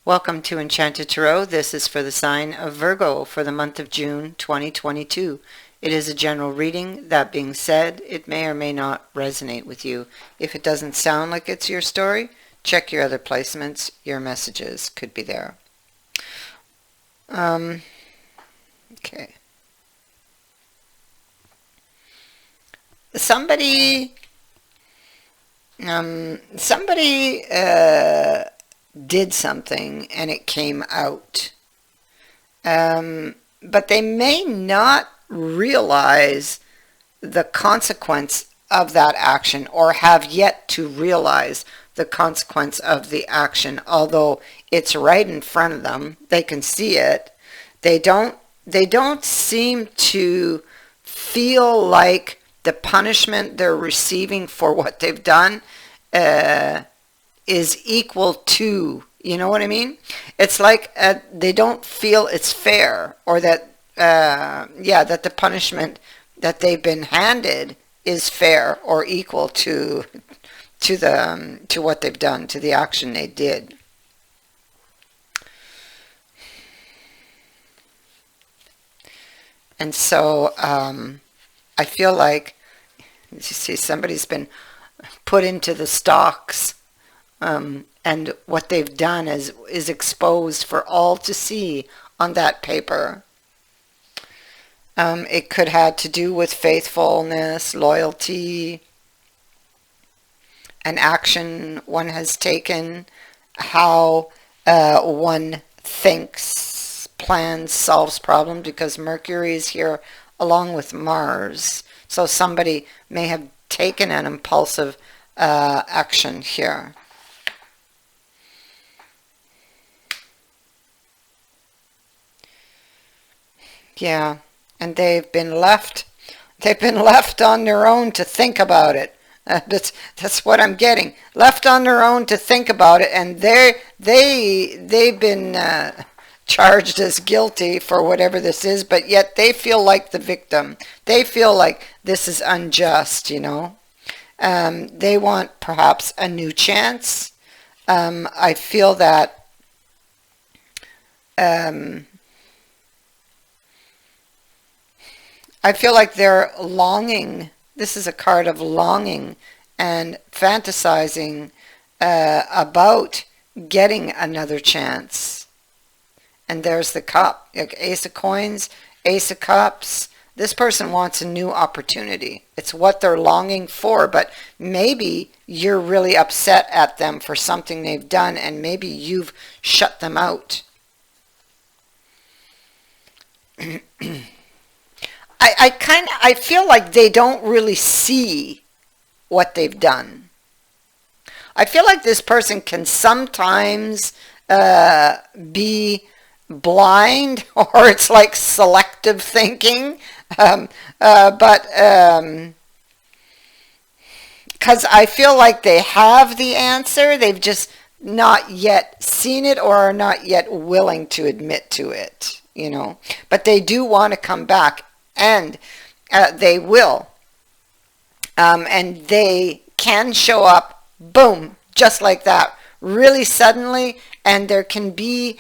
Welcome to Enchanted Tarot. This is for the sign of Virgo for the month of June 2022. It is a general reading. That being said, it may or may not resonate with you. If it doesn't sound like it's your story, check your other placements. Your messages could be there. Okay. Somebody did something and it came out. But they may not realize the consequence of that action or have yet to realize the consequence of the action, although it's right in front of them. They can see it. They don't seem to feel like the punishment they're receiving for what they've done is equal to, you know what I mean? It's like they don't feel it's fair, or that that the punishment that they've been handed is fair or equal to what they've done, to the action they did. And so I feel like, you see, somebody's been put into the stocks, and what they've done is exposed for all to see on that paper. It could have to do with faithfulness, loyalty, an action one has taken, how one thinks, plans, solves problems, because Mercury is here along with Mars. So somebody may have taken an impulsive action here. Yeah, and they've been left on their own to think about it. That's what I'm getting. Left on their own to think about it, and they've been charged as guilty for whatever this is, but yet they feel like the victim. They feel like this is unjust, you know. They want perhaps a new chance. I feel that they're longing. This is a card of longing and fantasizing about getting another chance. And there's the cup. Like Ace of Coins, Ace of Cups. This person wants a new opportunity. It's what they're longing for, but maybe you're really upset at them for something they've done, and maybe you've shut them out. I feel like they don't really see what they've done. I feel like this person can sometimes be blind, or it's like selective thinking, but because I feel like they have the answer, they've just not yet seen it or are not yet willing to admit to it, you know. But they do want to come back, and they will, and they can show up, boom, just like that, really suddenly, and there can be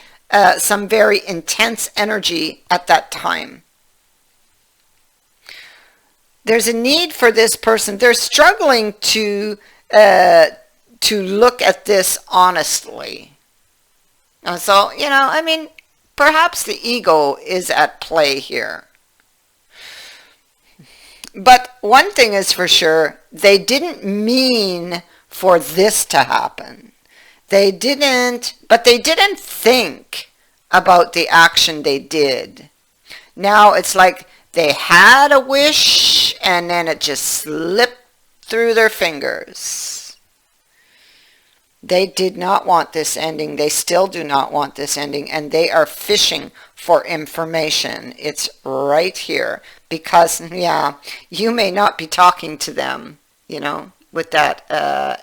some very intense energy at that time. There's a need for this person. They're struggling to look at this honestly. So, you know, I mean, perhaps the ego is at play here. But one thing is for sure, they didn't mean for this to happen. They didn't think about the action they did. Now it's like they had a wish and then it just slipped through their fingers. They did not want this ending. They still do not want this ending, and they are fishing for information. It's right here, because, yeah, you may not be talking to them, you know, with that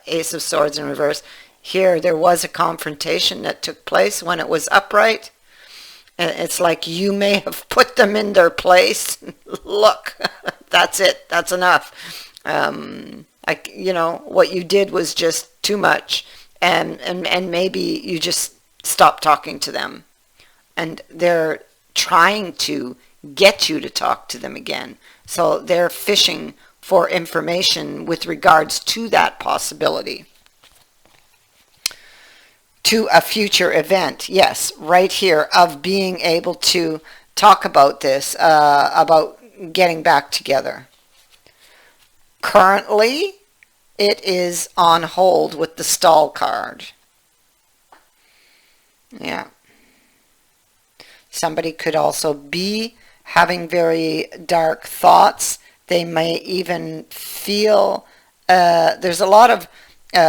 Ace of Swords in reverse. Here, there was a confrontation that took place when it was upright. It's like you may have put them in their place. Look, that's it. That's enough. You know, what you did was just too much. And maybe you just stop talking to them. And they're trying to get you to talk to them again. So they're fishing for information with regards to that possibility. To a future event, yes, right here, of being able to talk about this, about getting back together. Currently, it is on hold with the stall card. Yeah. Somebody could also be having very dark thoughts. They may even feel, there's a lot of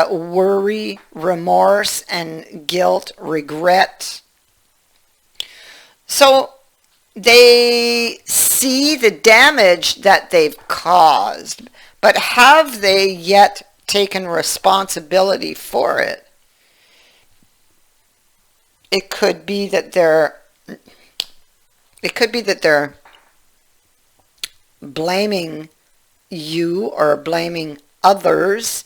worry, remorse, and guilt, regret. So they see the damage that they've caused, but have they yet taken responsibility for it? It could be that they're blaming you or blaming others,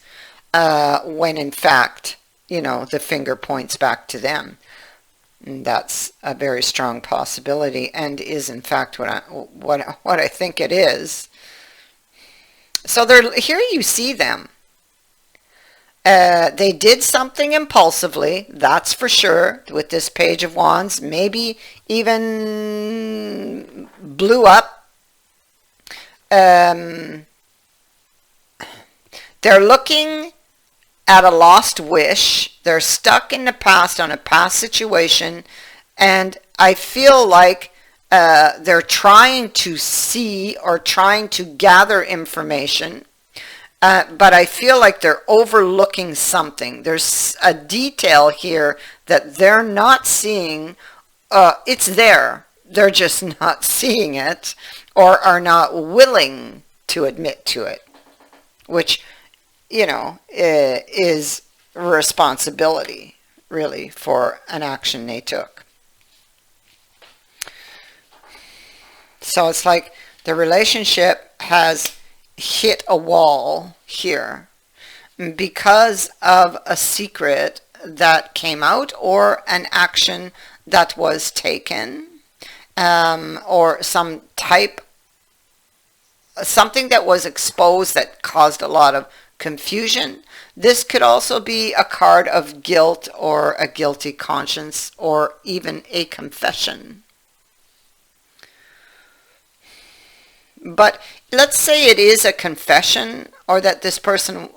when in fact, the finger points back to them. And that's a very strong possibility, and is in fact what I think it is. So here you see them. They did something impulsively, that's for sure, with this Page of Wands. Maybe even blew up. They're looking at a lost wish. They're stuck in the past on a past situation, and I feel like they're trying to see or trying to gather information, but I feel like they're overlooking something. There's a detail here that they're not seeing. It's there. They're just not seeing it, or are not willing to admit to it, which, is responsibility, really, for an action they took. So it's like the relationship has hit a wall here because of a secret that came out, or an action that was taken, or something that was exposed that caused a lot of confusion. This could also be a card of guilt, or a guilty conscience, or even a confession. But let's say it is a confession, or that this person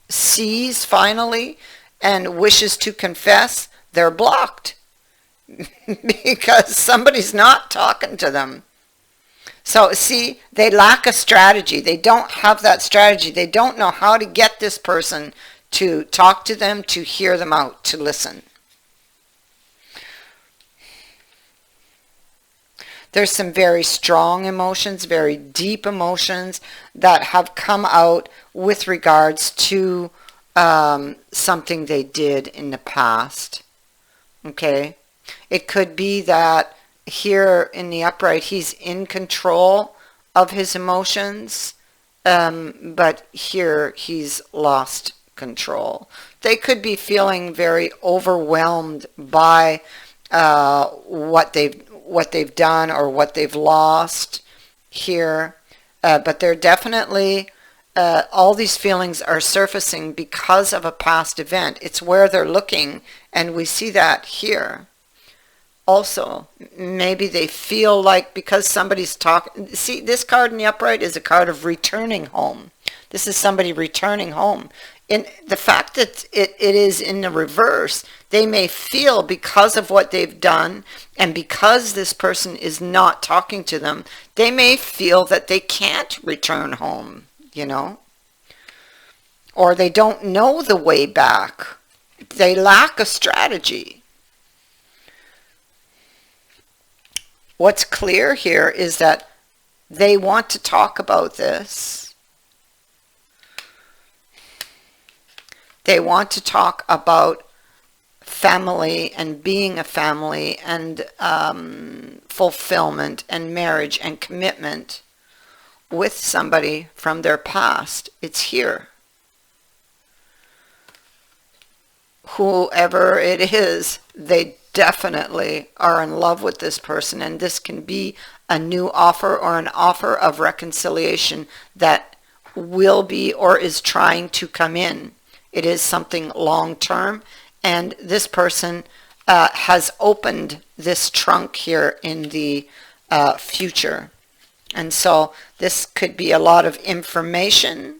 sees finally and wishes to confess. They're blocked because somebody's not talking to them. So see, they lack a strategy. They don't have that strategy. They don't know how to get this person to talk to them, to hear them out, to listen. There's some very strong emotions, very deep emotions that have come out with regards to something they did in the past. Okay? It could be that here in the upright, he's in control of his emotions, but here he's lost control. They could be feeling very overwhelmed by what they've done, or what they've lost here, but they're definitely, all these feelings are surfacing because of a past event. It's where they're looking, and we see that here. Also, maybe they feel like because somebody's talking, see, this card in the upright is a card of returning home. This is somebody returning home. In the fact that it is in the reverse, they may feel, because of what they've done, and because this person is not talking to them, they may feel that they can't return home, or they don't know the way back. They lack a strategy. What's clear here is that they want to talk about this. They want to talk about family, and being a family, and fulfillment, and marriage, and commitment with somebody from their past. It's here. Whoever it is, they definitely are in love with this person, and this can be a new offer or an offer of reconciliation that will be or is trying to come in. It is something long term, and this person has opened this trunk here in the future. And so this could be a lot of information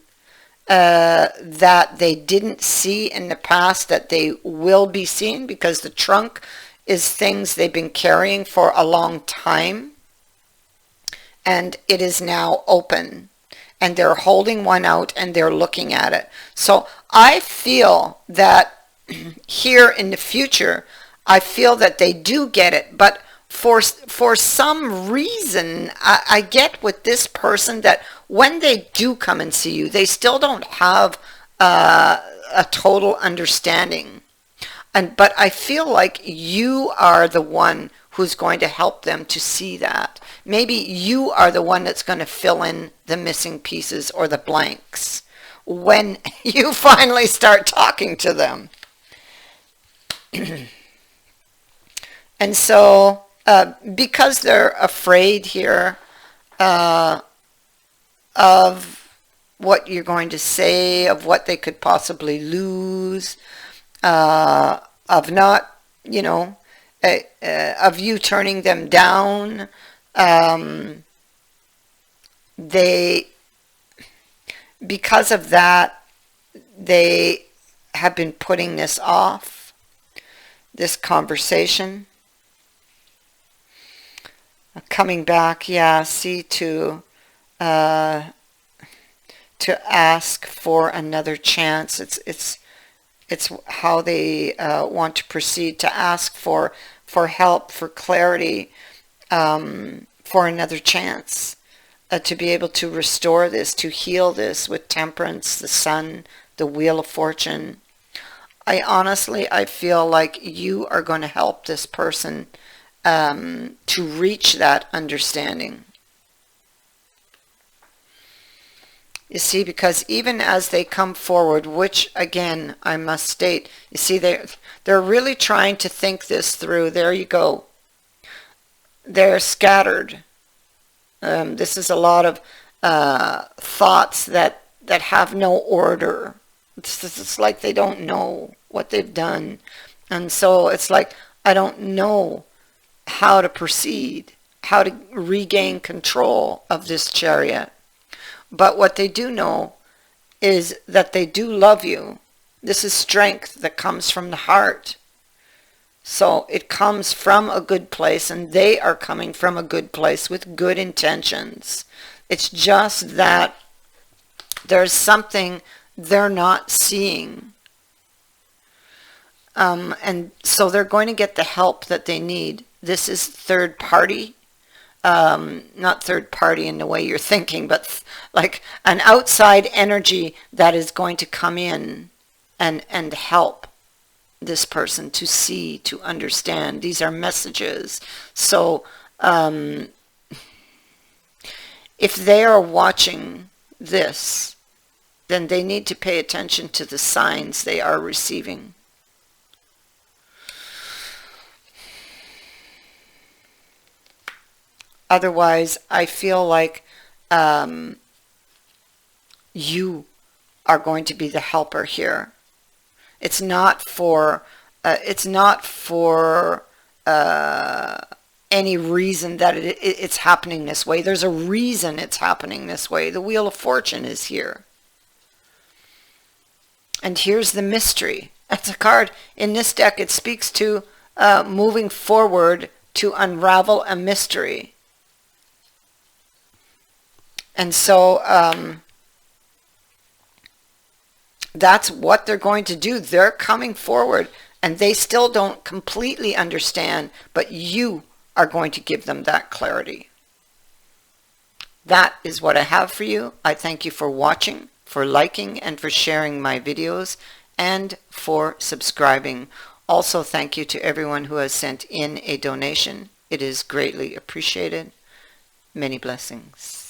that they didn't see in the past that they will be seeing, because the trunk is things they've been carrying for a long time, and it is now open, and they're holding one out and they're looking at it. So I feel that here in the future, I feel that they do get it, but for some reason, I get with this person that when they do come and see you, they still don't have a total understanding. But I feel like you are the one who's going to help them to see that. Maybe you are the one that's going to fill in the missing pieces or the blanks when you finally start talking to them. And so, because they're afraid here of what you're going to say, of what they could possibly lose, of not, of you turning them down, because of that, they have been putting this off, this conversation. Coming back, yeah, see, to ask for another chance. It's how they want to proceed, to ask for help, for clarity, for another chance, to be able to restore this, to heal this with temperance, the sun, the wheel of fortune. I feel like you are going to help this person to reach that understanding. You see, because even as they come forward, which again I must state, you see, they're really trying to think this through. There you go. They're scattered. This is a lot of thoughts that have no order. It's like they don't know what they've done, and so it's like, I don't know how to proceed, how to regain control of this chariot. But what they do know is that they do love you. This is strength that comes from the heart. So it comes from a good place, and they are coming from a good place with good intentions. It's just that there's something they're not seeing. And so they're going to get the help that they need. This is third party, not third party in the way you're thinking, but like an outside energy that is going to come in and help this person to see, to understand. These are messages. So if they are watching this, then they need to pay attention to the signs they are receiving. Otherwise, I feel like you are going to be the helper here. It's not for any reason that it's happening this way. There's a reason it's happening this way. The Wheel of Fortune is here. And here's the mystery. That's a card. In this deck, it speaks to moving forward to unravel a mystery. And so that's what they're going to do. They're coming forward, and they still don't completely understand, but you are going to give them that clarity. That is what I have for you. I thank you for watching, for liking, and for sharing my videos, and for subscribing. Also, thank you to everyone who has sent in a donation. It is greatly appreciated. Many blessings.